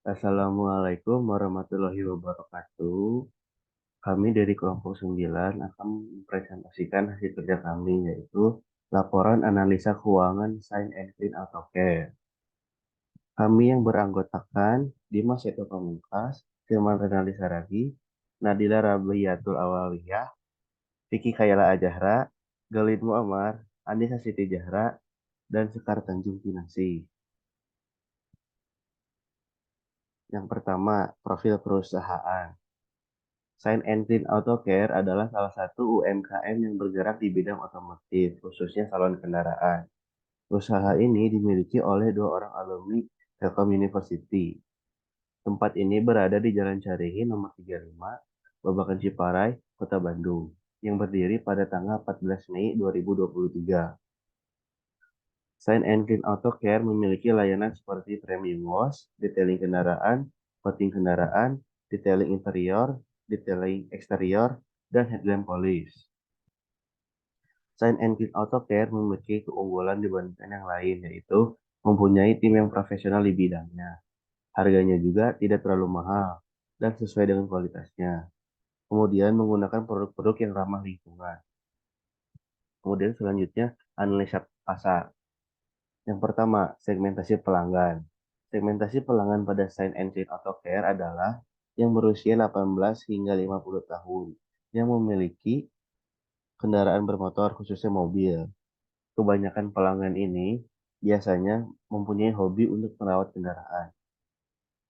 Assalamualaikum warahmatullahi wabarakatuh. Kami dari kelompok 9 akan mempresentasikan hasil kerja kami, yaitu laporan analisa keuangan Sign and Clean AutoCAD. Kami yang beranggotakan Dimas Seto Pamungkas, Firman Renaldi Saragi, Nadila Rabiatul Awaliyah, Vicky Kayala Ajahra, Galid Muammar, Andisa Siti Jahra, dan Sekar Tanjung Kinasi. Yang pertama, profil perusahaan. Sign and Clean Auto Care adalah salah satu UMKM yang bergerak di bidang otomotif, khususnya salon kendaraan. Usaha ini dimiliki oleh dua orang alumni Telkom University. Tempat ini berada di Jalan Carihin nomor 35, Babakan Ciparai, Kota Bandung, yang berdiri pada tanggal 14 Mei 2023. Sign and Clean Auto Care memiliki layanan seperti premium wash, detailing kendaraan, coating kendaraan, detailing interior, detailing eksterior, dan headlamp polish. Sign and Clean Auto Care memiliki keunggulan dibandingkan yang lain, yaitu mempunyai tim yang profesional di bidangnya. Harganya juga tidak terlalu mahal dan sesuai dengan kualitasnya. Kemudian menggunakan produk-produk yang ramah lingkungan. Kemudian selanjutnya analisa pasar. Yang pertama, segmentasi pelanggan. Segmentasi pelanggan pada Sign and Clean Auto Care adalah yang berusia 18 hingga 50 tahun, yang memiliki kendaraan bermotor khususnya mobil. Kebanyakan pelanggan ini biasanya mempunyai hobi untuk merawat kendaraan.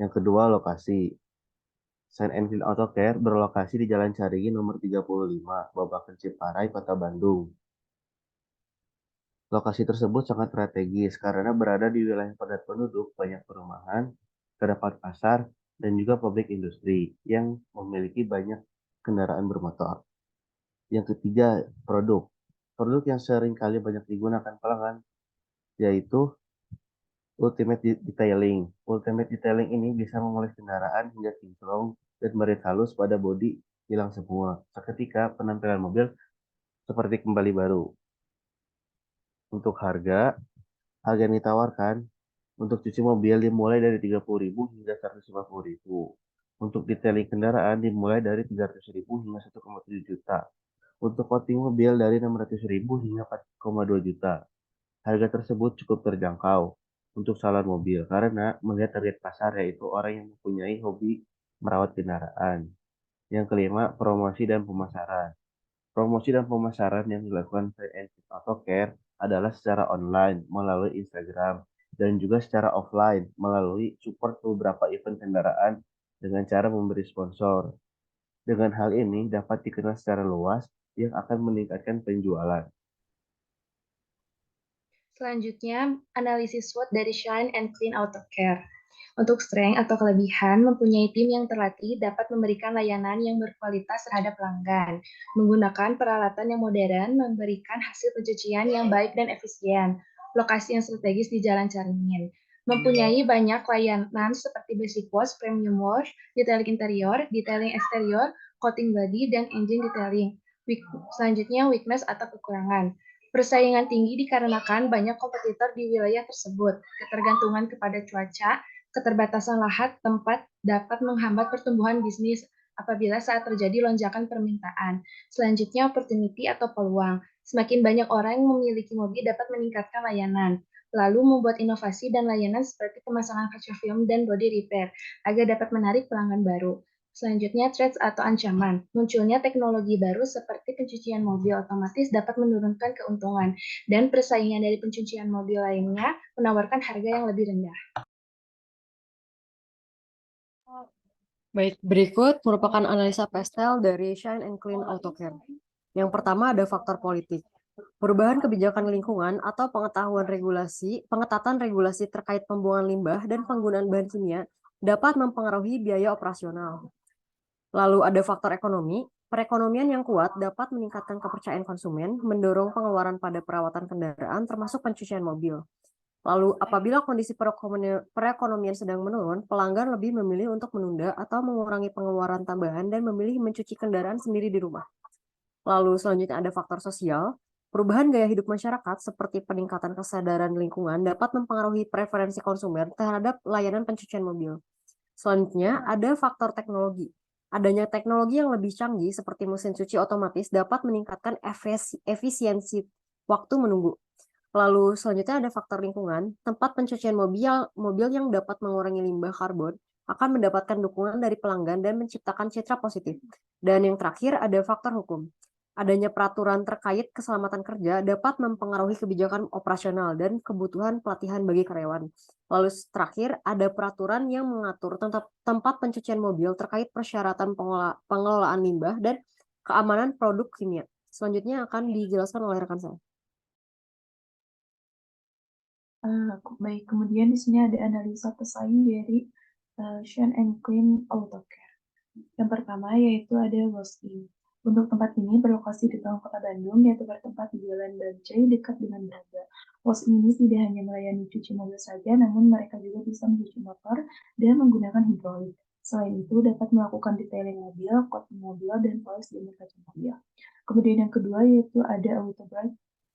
Yang kedua, lokasi. Sign and Clean Auto Care berlokasi di Jalan Caringin nomor 35, Babakan Ciparai, Kota Bandung. Lokasi tersebut sangat strategis karena berada di wilayah padat penduduk, banyak perumahan, terdapat pasar, dan juga pabrik industri yang memiliki banyak kendaraan bermotor. Yang ketiga, produk. Produk yang sering kali banyak digunakan pelanggan yaitu Ultimate Detailing. Ultimate Detailing ini bisa memoles kendaraan hingga kinclong dan baret halus pada bodi hilang semua. Seketika penampilan mobil seperti kembali baru. Untuk harga yang ditawarkan untuk cuci mobil dimulai dari 30.000 hingga 150.000. Untuk detailing kendaraan dimulai dari 300.000 hingga 1,7 juta. Untuk coating mobil dari 600.000 hingga 4,2 juta. Harga tersebut cukup terjangkau untuk salon mobil karena melihat target pasar yaitu orang yang mempunyai hobi merawat kendaraan. Yang kelima, promosi dan pemasaran. Promosi dan pemasaran yang dilakukan Auto Care adalah secara online melalui Instagram dan juga secara offline melalui support beberapa event kendaraan dengan cara memberi sponsor. Dengan hal ini dapat dikenal secara luas yang akan meningkatkan penjualan. Selanjutnya, analisis SWOT dari Shine and Clean Auto Care. Untuk strength atau kelebihan, mempunyai tim yang terlatih dapat memberikan layanan yang berkualitas terhadap pelanggan. Menggunakan peralatan yang modern, memberikan hasil pencucian yang baik dan efisien. Lokasi yang strategis di Jalan Caringin. Mempunyai banyak layanan seperti basic wash, premium wash, detailing interior, detailing eksterior, coating body, dan engine detailing. Selanjutnya, weakness atau kekurangan. Persaingan tinggi dikarenakan banyak kompetitor di wilayah tersebut. Ketergantungan kepada cuaca, keterbatasan lahan tempat dapat menghambat pertumbuhan bisnis apabila saat terjadi lonjakan permintaan. Selanjutnya, opportunity atau peluang. Semakin banyak orang yang memiliki mobil dapat meningkatkan layanan, lalu membuat inovasi dan layanan seperti pemasangan kaca film dan body repair agar dapat menarik pelanggan baru. Selanjutnya, threats atau ancaman. Munculnya teknologi baru seperti pencucian mobil otomatis dapat menurunkan keuntungan, dan persaingan dari pencucian mobil lainnya menawarkan harga yang lebih rendah. Baik, berikut merupakan analisa pastel dari Shine and Clean Auto Care. Yang pertama ada faktor politik. Perubahan kebijakan lingkungan atau pengetatan regulasi terkait pembuangan limbah dan penggunaan bahan kimia dapat mempengaruhi biaya operasional. Lalu ada faktor ekonomi. Perekonomian yang kuat dapat meningkatkan kepercayaan konsumen, mendorong pengeluaran pada perawatan kendaraan termasuk pencucian mobil. Lalu apabila kondisi perekonomian sedang menurun, pelanggan lebih memilih untuk menunda atau mengurangi pengeluaran tambahan dan memilih mencuci kendaraan sendiri di rumah. Lalu selanjutnya ada faktor sosial. Perubahan gaya hidup masyarakat seperti peningkatan kesadaran lingkungan dapat mempengaruhi preferensi konsumen terhadap layanan pencucian mobil. Selanjutnya, ada faktor teknologi. Adanya teknologi yang lebih canggih seperti mesin cuci otomatis dapat meningkatkan efisiensi waktu menunggu. Lalu selanjutnya ada faktor lingkungan. Tempat pencucian mobil yang dapat mengurangi limbah karbon akan mendapatkan dukungan dari pelanggan dan menciptakan citra positif. Dan yang terakhir ada faktor hukum. Adanya peraturan terkait keselamatan kerja dapat mempengaruhi kebijakan operasional dan kebutuhan pelatihan bagi karyawan. Lalu terakhir ada peraturan yang mengatur tempat pencucian mobil terkait persyaratan pengelolaan limbah dan keamanan produk kimia. Selanjutnya akan dijelaskan oleh rekan saya. Baik, kemudian di sini ada analisa pesaing dari Shine and Clean AutoCare. Yang pertama yaitu ada WOSI. Untuk tempat ini berlokasi di dalam kota Bandung, yaitu bertempat di Jalan Bancai dekat dengan Braga. WOSI ini tidak hanya melayani cuci mobil saja, namun mereka juga bisa mencuci motor dan menggunakan hidrolik. Selain itu, dapat melakukan detailing mobil, coating mobil, dan polis di kaca mobil. Kemudian yang kedua yaitu ada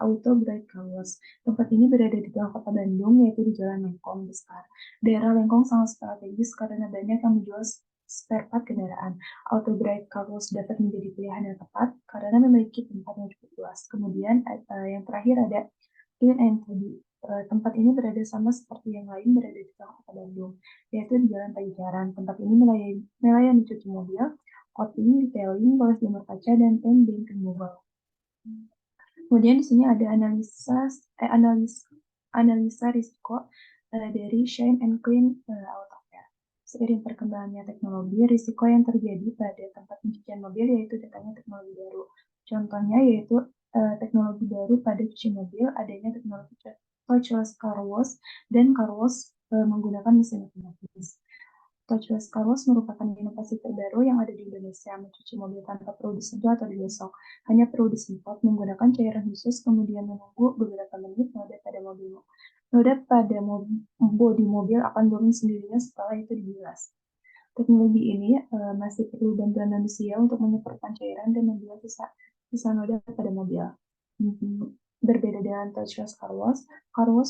Auto Bright Car Wash. Tempat ini berada di tengah kota Bandung, yaitu di Jalan Lengkong Besar. Daerah Lengkong sangat strategis karena banyak yang menjual spare part kendaraan. Auto Bright Car Wash dapat menjadi pilihan yang tepat karena memiliki tempat yang cukup luas. Kemudian yang terakhir ada Clean and Tidy. Tempat ini berada sama seperti yang lain berada di tengah kota Bandung, yaitu di Jalan Pajajaran. Tempat ini melayani cuci mobil, coating, detailing, polis jemur kaca, dan paint removal. Kemudian di sini ada analisa risiko dari Shine and Clean AutoCare. Seiring perkembangannya teknologi, risiko yang terjadi pada tempat pencucian mobil yaitu datangnya teknologi baru. Contohnya yaitu teknologi baru pada cuci mobil, adanya teknologi touchless car wash dan car wash menggunakan mesin otomatis. Touchless car wash merupakan inovasi terbaru yang ada di Indonesia, mencuci mobil tanpa perlu disentuh atau digosok. Hanya perlu disemprot menggunakan cairan khusus, kemudian menunggu beberapa menit noda pada bodi mobil akan turun sendirinya setelah itu dibilas. Teknologi ini masih perlu bantuan manusia untuk menyemprotkan cairan dan membuat sisa noda pada mobil. Berbeda dengan touchless car wash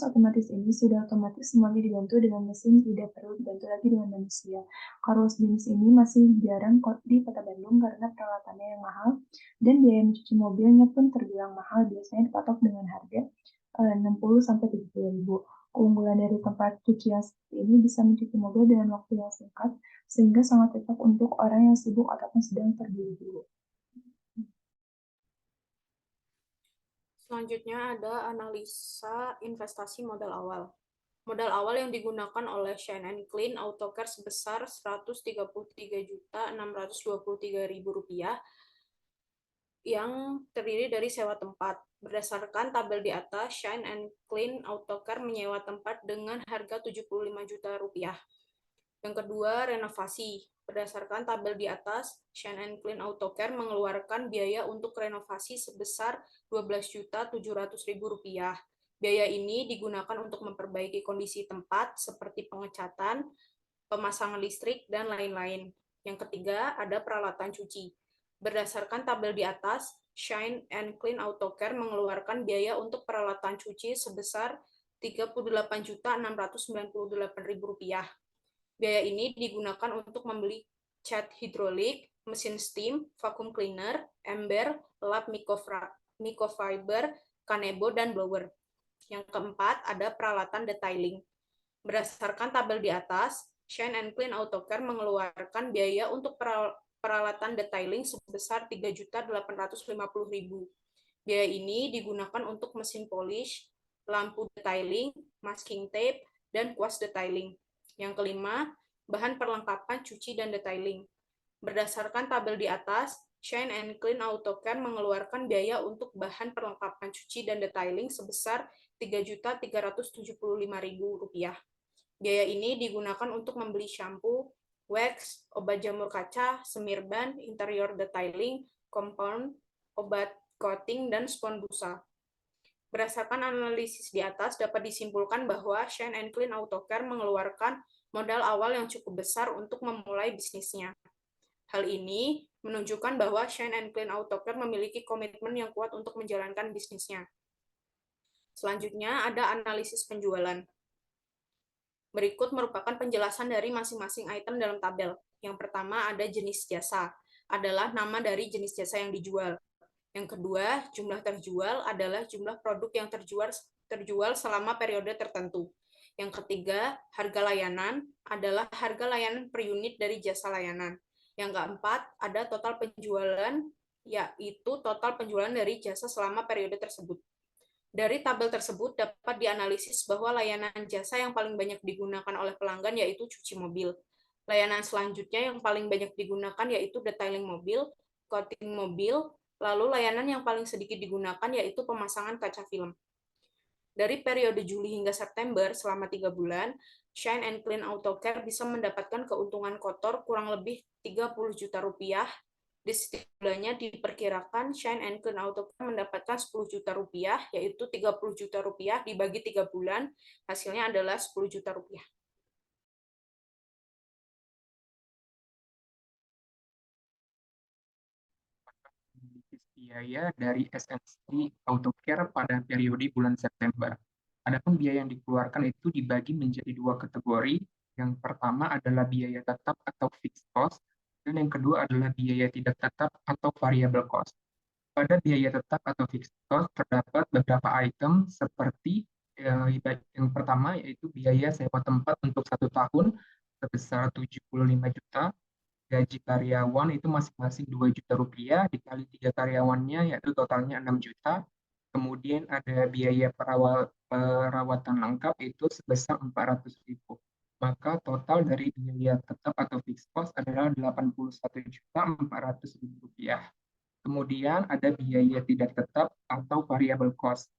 otomatis ini sudah otomatis semuanya dibantu dengan mesin, tidak perlu dibantu lagi dengan manusia. Car wash jenis ini masih jarang di kota Bandung karena peralatannya yang mahal dan biaya mencuci mobilnya pun terbilang mahal, biasanya dipatok dengan harga 60-70 ribu. Keunggulan dari tempat cuci yang seperti ini bisa mencuci mobil dengan waktu yang singkat, sehingga sangat cocok untuk orang yang sibuk ataupun sedang terburu-buru. Selanjutnya ada analisa investasi modal awal. Modal awal yang digunakan oleh Shine and Clean AutoCare sebesar Rp133.623.000 yang terdiri dari sewa tempat. Berdasarkan tabel di atas, Shine and Clean AutoCare menyewa tempat dengan harga Rp75 juta. Yang kedua, renovasi. Berdasarkan tabel di atas, Shine and Clean AutoCare mengeluarkan biaya untuk renovasi sebesar Rp12.700.000. Biaya ini digunakan untuk memperbaiki kondisi tempat seperti pengecatan, pemasangan listrik, dan lain-lain. Yang ketiga, ada peralatan cuci. Berdasarkan tabel di atas, Shine and Clean AutoCare mengeluarkan biaya untuk peralatan cuci sebesar Rp38.698.000. Biaya ini digunakan untuk membeli cat hidrolik, mesin steam, vacuum cleaner, ember, lap microfiber, kanebo, dan blower. Yang keempat, ada peralatan detailing. Berdasarkan tabel di atas, Shine and Clean AutoCare mengeluarkan biaya untuk peralatan detailing sebesar Rp3.850.000. Biaya ini digunakan untuk mesin polish, lampu detailing, masking tape, dan kuas detailing. Yang kelima, bahan perlengkapan cuci dan detailing. Berdasarkan tabel di atas, Shine and Clean AutoCare mengeluarkan biaya untuk bahan perlengkapan cuci dan detailing sebesar Rp3.375.000. Biaya ini digunakan untuk membeli shampoo, wax, obat jamur kaca, semir ban, interior detailing, compound, obat coating, dan spons busa. Berdasarkan analisis di atas, dapat disimpulkan bahwa Shine and Clean AutoCare mengeluarkan modal awal yang cukup besar untuk memulai bisnisnya. Hal ini menunjukkan bahwa Shine and Clean AutoCare memiliki komitmen yang kuat untuk menjalankan bisnisnya. Selanjutnya, ada analisis penjualan. Berikut merupakan penjelasan dari masing-masing item dalam tabel. Yang pertama ada jenis jasa, adalah nama dari jenis jasa yang dijual. Yang kedua, jumlah terjual adalah jumlah produk yang terjual selama periode tertentu. Yang ketiga, harga layanan adalah harga layanan per unit dari jasa layanan. Yang keempat, ada total penjualan, yaitu total penjualan dari jasa selama periode tersebut. Dari tabel tersebut dapat dianalisis bahwa layanan jasa yang paling banyak digunakan oleh pelanggan yaitu cuci mobil. Layanan selanjutnya yang paling banyak digunakan yaitu detailing mobil, coating mobil, lalu layanan yang paling sedikit digunakan yaitu pemasangan kaca film. Dari periode Juli hingga September, selama 3 bulan, Shine and Clean Auto Care bisa mendapatkan keuntungan kotor kurang lebih 30 juta rupiah. Di setiap bulannya diperkirakan Shine and Clean Auto Care mendapatkan 10 juta rupiah, yaitu 30 juta rupiah dibagi 3 bulan, hasilnya adalah 10 juta rupiah. Biaya dari SNC Auto Care pada periode bulan September. Adapun biaya yang dikeluarkan itu dibagi menjadi dua kategori. Yang pertama adalah biaya tetap atau fixed cost, dan yang kedua adalah biaya tidak tetap atau variable cost. Pada biaya tetap atau fixed cost terdapat beberapa item seperti yang pertama yaitu biaya sewa tempat untuk 1 tahun sebesar 75 juta, gaji karyawan itu masing-masing 2 juta rupiah, dikali 3 karyawannya yaitu totalnya 6 juta. Kemudian ada biaya perawatan lengkap itu sebesar 400.000. Maka total dari biaya tetap atau fixed cost adalah 81.400.000 rupiah. Kemudian ada biaya tidak tetap atau variable cost,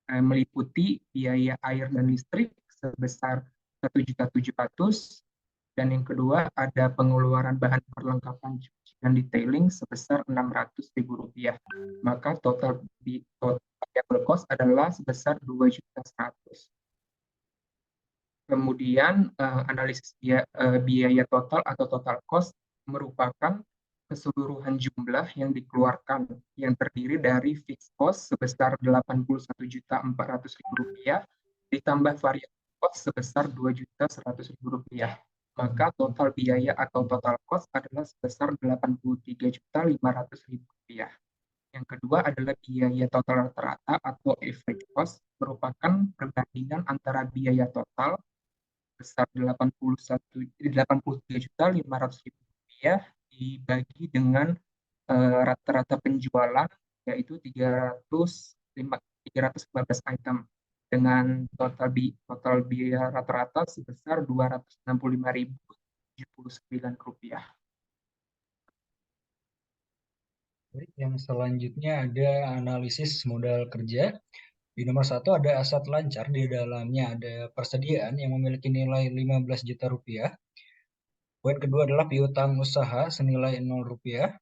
meliputi biaya air dan listrik sebesar 1.700.000, dan yang kedua ada pengeluaran bahan perlengkapan cuci dan detailing sebesar 600.000 rupiah. Maka total variable cost adalah sebesar 2.100.000. Kemudian analisis biaya total atau total cost merupakan keseluruhan jumlah yang dikeluarkan yang terdiri dari fixed cost sebesar 81.400.000 rupiah ditambah variable cost sebesar 2.100.000 rupiah. Maka total biaya atau total cost adalah sebesar 83.500.000 rupiah. Yang kedua adalah biaya total rata-rata atau average cost, merupakan perbandingan antara biaya total sebesar 83.500.000 rupiah dibagi dengan rata-rata penjualan yaitu 315 item dengan total biaya rata-rata sebesar 265.079 rupiah. Yang selanjutnya ada analisis modal kerja. Di nomor 1 ada aset lancar, di dalamnya ada persediaan yang memiliki nilai 15 juta rupiah. Poin kedua adalah piutang usaha senilai 0 rupiah.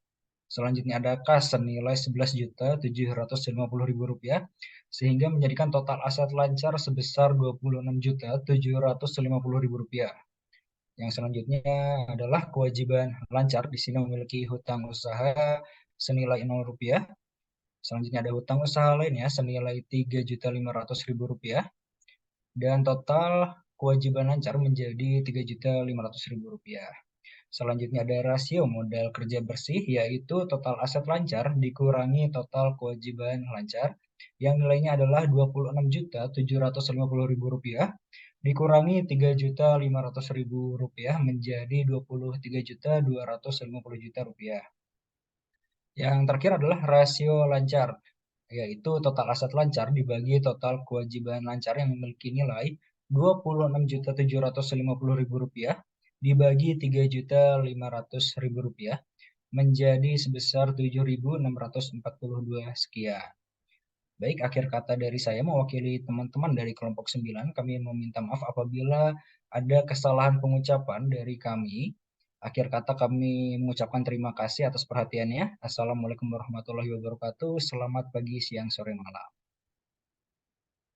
Selanjutnya ada kas senilai 11.750.000 rupiah, sehingga menjadikan total aset lancar sebesar 26.750.000 rupiah. Yang selanjutnya adalah kewajiban lancar, di sini memiliki hutang usaha senilai 0 rupiah. Selanjutnya ada hutang usaha lainnya senilai 3.500.000 rupiah. Dan total kewajiban lancar menjadi 3.500.000 rupiah. Selanjutnya ada rasio modal kerja bersih, yaitu total aset lancar dikurangi total kewajiban lancar, yang nilainya adalah 26.750.000 rupiah, dikurangi 3.500.000 rupiah menjadi 23.250.000 rupiah. Yang terakhir adalah rasio lancar, yaitu total aset lancar dibagi total kewajiban lancar yang memiliki nilai 26.750.000 rupiah dibagi 3.500.000 rupiah menjadi sebesar 7.642 sekian. Baik, akhir kata dari saya mewakili teman-teman dari kelompok 9. Kami meminta maaf apabila ada kesalahan pengucapan dari kami. Akhir kata kami mengucapkan terima kasih atas perhatiannya. Assalamualaikum warahmatullahi wabarakatuh. Selamat pagi, siang, sore, malam.